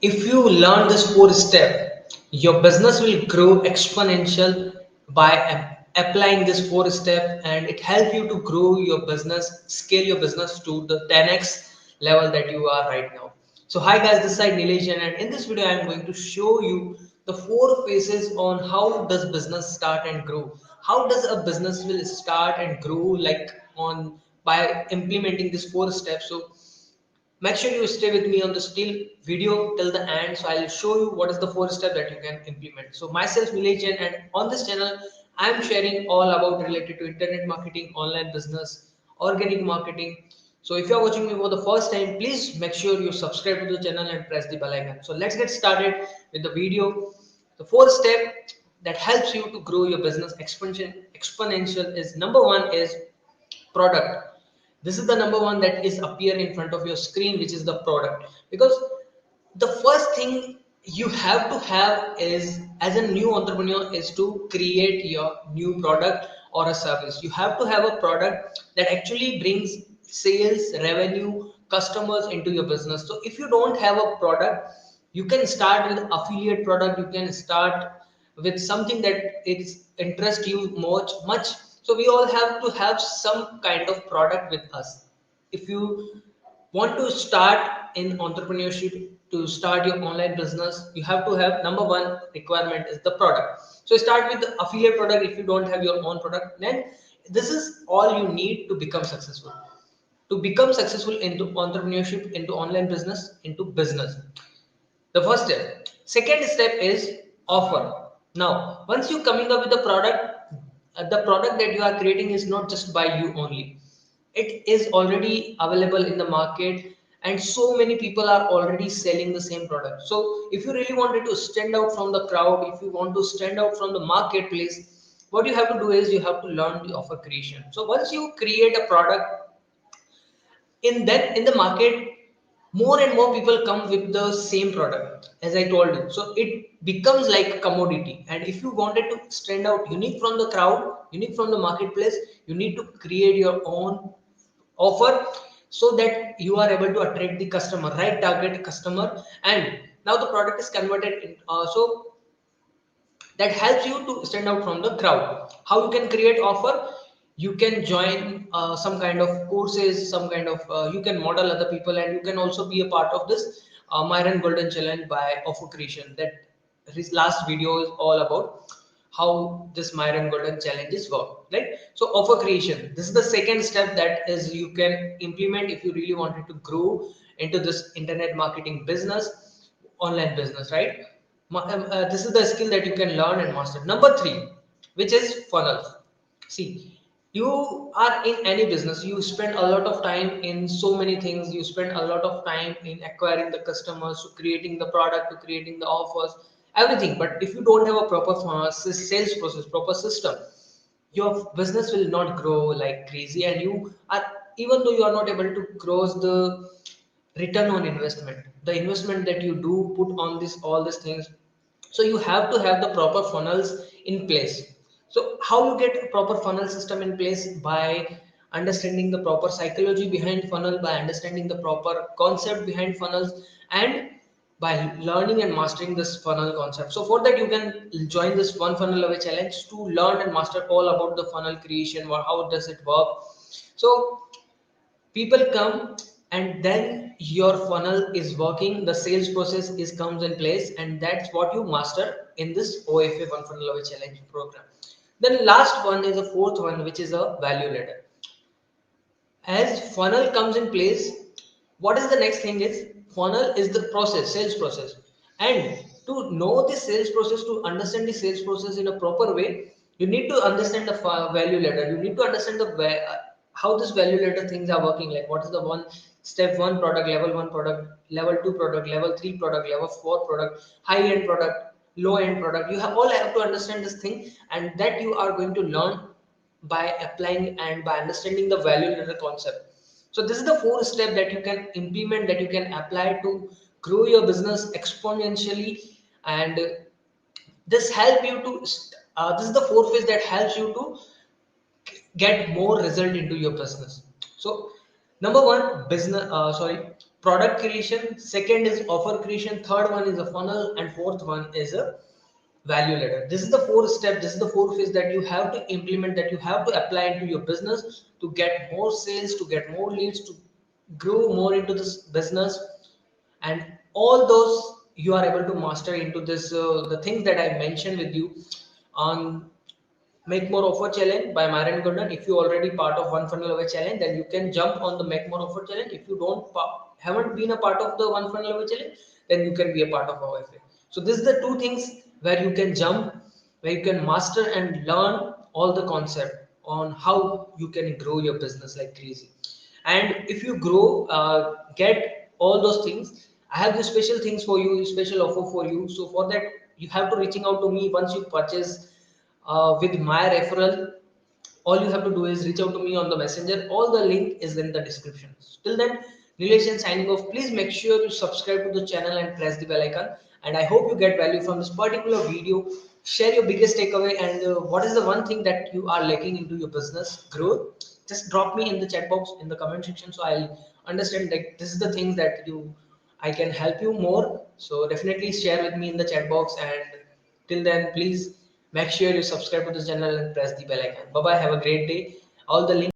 If you learn this four step, your business will grow exponential by applying this four step, and it help you to grow your business, scale your business to the 10x level that you are right now. So hi guys, this side Nilesh, and in this video I am going to show you the four phases on how does business start and grow. How does a business will start and grow, like on by implementing these four steps. So make sure you stay with me on this till video till the end, so I'll show you what is the four step that you can implement. So myself Nilesh Jain, and on this channel I am sharing all about related to internet marketing, online business, organic marketing. So if you are watching me for the first time, please make sure you subscribe to the channel and press the bell icon. So let's get started with the video. The fourth step that helps you to grow your business exponential is number one is product. This is the number one that is appear in front of your screen, which is the product. Because the first thing you have to have is, as a new entrepreneur, is to create your new product or a service. You have to have a product that actually brings sales, revenue, customers into your business. So if you don't have a product, you can start with affiliate product, you can start with something that is interest you much. So we all have to have some kind of product with us. If you want to start in entrepreneurship, to start your online business, you have to have number one requirement is the product. So start with the affiliate product. If you don't have your own product, then this is all you need to become successful, into entrepreneurship, into online business, into business. The first step. Second step is offer. Now once you coming up with the product, the product that you are creating is not just by you only. It is already available in the market, and so many people are already selling the same product. So if you really wanted to stand out from the crowd, if you want to stand out from the marketplace, what you have to do is you have to learn the offer creation. So once you create a product, in the market, more and more people come with the same product, as I told you. So it becomes like a commodity, and if you wanted to stand out unique from the crowd, unique from the marketplace, you need to create your own offer, so that you are able to attract the customer, right target customer. And now the product is converted in, so that helps you to stand out from the crowd. How you can create offer? You can join some kind of courses, some kind of you can model other people, and you can also be a part of this myron golden challenge by offer creation. That his last video is all about how this myron golden challenges work, right? So offer creation, this is the second step that is you can implement if you really wanted to grow into this internet marketing business, online business, right? This is the skill that you can learn and master. Number three, which is funnels. See, you are in any business, you spend a lot of time in so many things. You spend a lot of time in acquiring the customers, to creating the product, to creating the offers, everything. But if you don't have a proper sales process, proper system, your business will not grow like crazy, and you are, even though you are not able to cross the return on investment, the investment that you do put on this all these things. So you have to have the proper funnels in place. So how you get a proper funnel system in place? By understanding the proper psychology behind funnel, by understanding the proper concept behind funnels, and by learning and mastering this funnel concept. So for that you can join this one funnel away challenge to learn and master all about the funnel creation, or how does it work. So people come, and then your funnel is working, the sales process is comes in place, and that's what you master in this OFA one funnel away challenge program. Then last one is the fourth one, which is a value ladder. As funnel comes in place, what is the next thing is, funnel is the process, sales process. And to know the sales process, to understand the sales process in a proper way, you need to understand the value ladder. You need to understand the how this value ladder things are working, like what is the one step one product, level one product, level two product, level three product, level four product, high end product, low end product. You have all have to understand this thing, and that you are going to learn by applying and by understanding the value ladder concept. So this is the fourth step that you can implement, that you can apply to grow your business exponentially. And this help you to this is the fourth phase that helps you to get more result into your business. So number one, business sorry, product creation, second is offer creation, third one is a funnel, and fourth one is a value ladder. This is the four step, this is the four phase that you have to implement, that you have to apply into your business to get more sales, to get more leads, to grow more into this business. And all those you are able to master into this the things that I mentioned with you on Make More Offer Challenge by Myron Gordon. If you already part of One Funnel Away Challenge, then you can jump on the Make More Offer Challenge. If you haven't been a part of the One Funnel Away Challenge, then you can be a part of our FA. So this is the two things where you can jump, where you can master and learn all the concept on how you can grow your business like crazy. And if you grow, get all those things, I have the special things for you, special offer for you. So for that, you have to reaching out to me once you purchase with my referral. All you have to do is reach out to me on the messenger. All the link is in the description. Till then, Nilesh is signing off. Please make sure you subscribe to the channel and press the bell icon. And I hope you get value from this particular video. Share your biggest takeaway and what is the one thing that you are lacking into your business growth. Just drop me in the chat box in the comment section, so I'll understand that this is the thing that I can help you more. So definitely share with me in the chat box. And till then, please make sure you subscribe to this channel and press the bell icon. Bye bye. Have a great day. All the links